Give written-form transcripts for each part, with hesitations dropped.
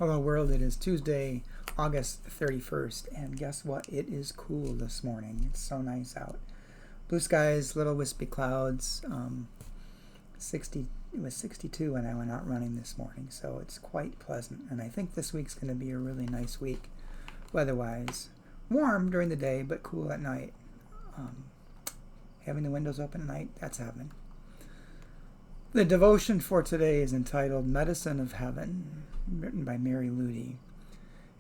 Hello world, it is Tuesday, August 31st, and guess what? It is cool this morning. It's so nice out. Blue skies, little wispy clouds. It was 62 when I went out running this morning, so it's quite pleasant. And I think this week's going to be a really nice week, weather-wise. Warm during the day, but cool at night. Having the windows open at night, that's heaven. The devotion for today is entitled Medicine of Heaven, written by Mary Ludy.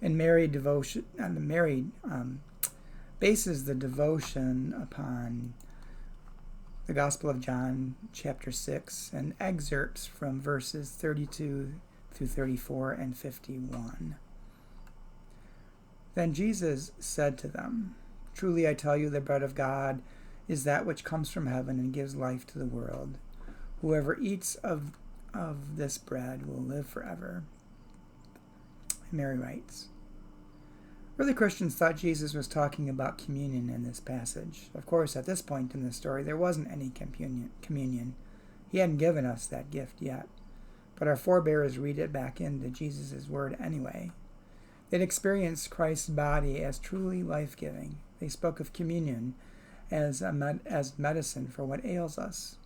And Mary bases the devotion upon the Gospel of John, chapter 6, and excerpts from verses 32 through 34 and 51. Then Jesus said to them, "Truly I tell you, the bread of God is that which comes from heaven and gives life to the world. Whoever eats of this bread will live forever." Mary writes, early Christians thought Jesus was talking about communion in this passage. Of course, at this point in the story, there wasn't any communion. He hadn't given us that gift yet. But our forebears read it back into Jesus' word anyway. They'd experienced Christ's body as truly life-giving. They spoke of communion as medicine for what ails us.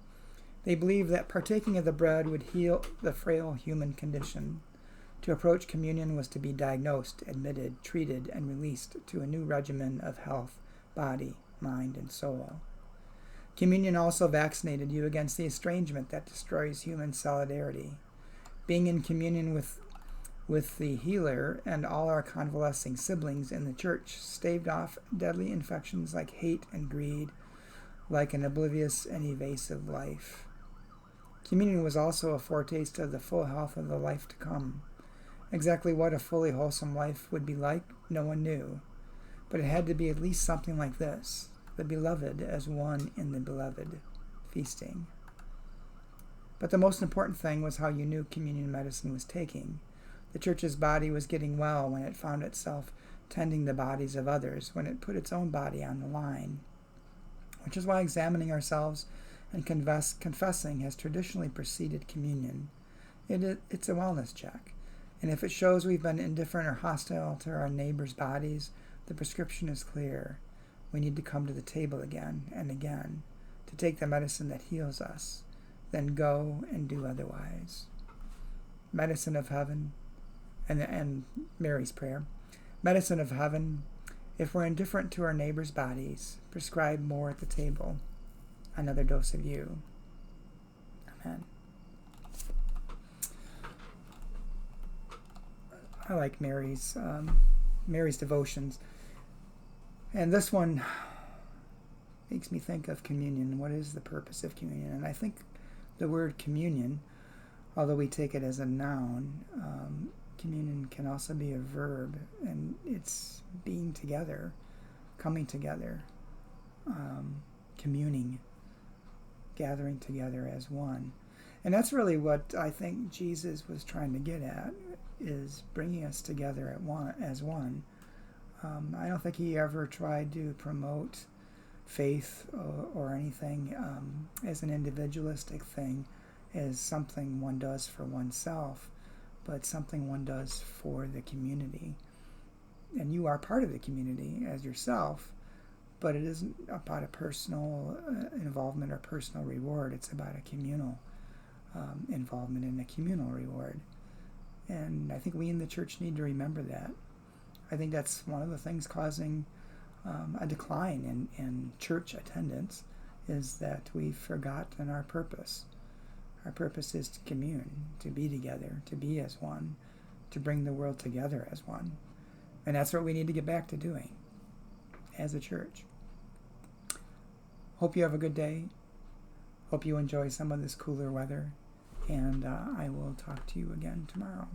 They believed that partaking of the bread would heal the frail human condition. To approach communion was to be diagnosed, admitted, treated, and released to a new regimen of health, body, mind, and soul. Communion also vaccinated you against the estrangement that destroys human solidarity. Being in communion with the healer and all our convalescing siblings in the church staved off deadly infections like hate and greed, like an oblivious and evasive life. Communion was also a foretaste of the full health of the life to come. Exactly what a fully wholesome life would be like, no one knew. But it had to be at least something like this: the beloved as one in the beloved, feasting. But the most important thing was how you knew communion medicine was taking. The church's body was getting well when it found itself tending the bodies of others, when it put its own body on the line. Which is why examining ourselves and confessing has traditionally preceded communion. It's a wellness check. And if it shows we've been indifferent or hostile to our neighbors' bodies, the prescription is clear. We need to come to the table again and again to take the medicine that heals us, then go and do otherwise. Medicine of heaven, and Mary's prayer. Medicine of heaven, if we're indifferent to our neighbors' bodies, prescribe more at the table. Another dose of you. Amen. I like Mary's devotions. And this one makes me think of communion. What is the purpose of communion? And I think the word communion, although we take it as a noun, communion can also be a verb, and it's being together, coming together, communing, gathering together as one. And that's really what I think Jesus was trying to get at, is bringing us together as one. I don't think he ever tried to promote faith or anything as an individualistic thing, as something one does for oneself, but something one does for the community. And you are part of the community as yourself, but it isn't about a personal involvement or personal reward. It's about a communal involvement and a communal reward. And I think we in the church need to remember that. I think that's one of the things causing a decline in church attendance, is that we've forgotten our purpose. Our purpose is to commune, to be together, to be as one, to bring the world together as one. And that's what we need to get back to doing as a church. Hope you have a good day. Hope you enjoy some of this cooler weather. And I will talk to you again tomorrow.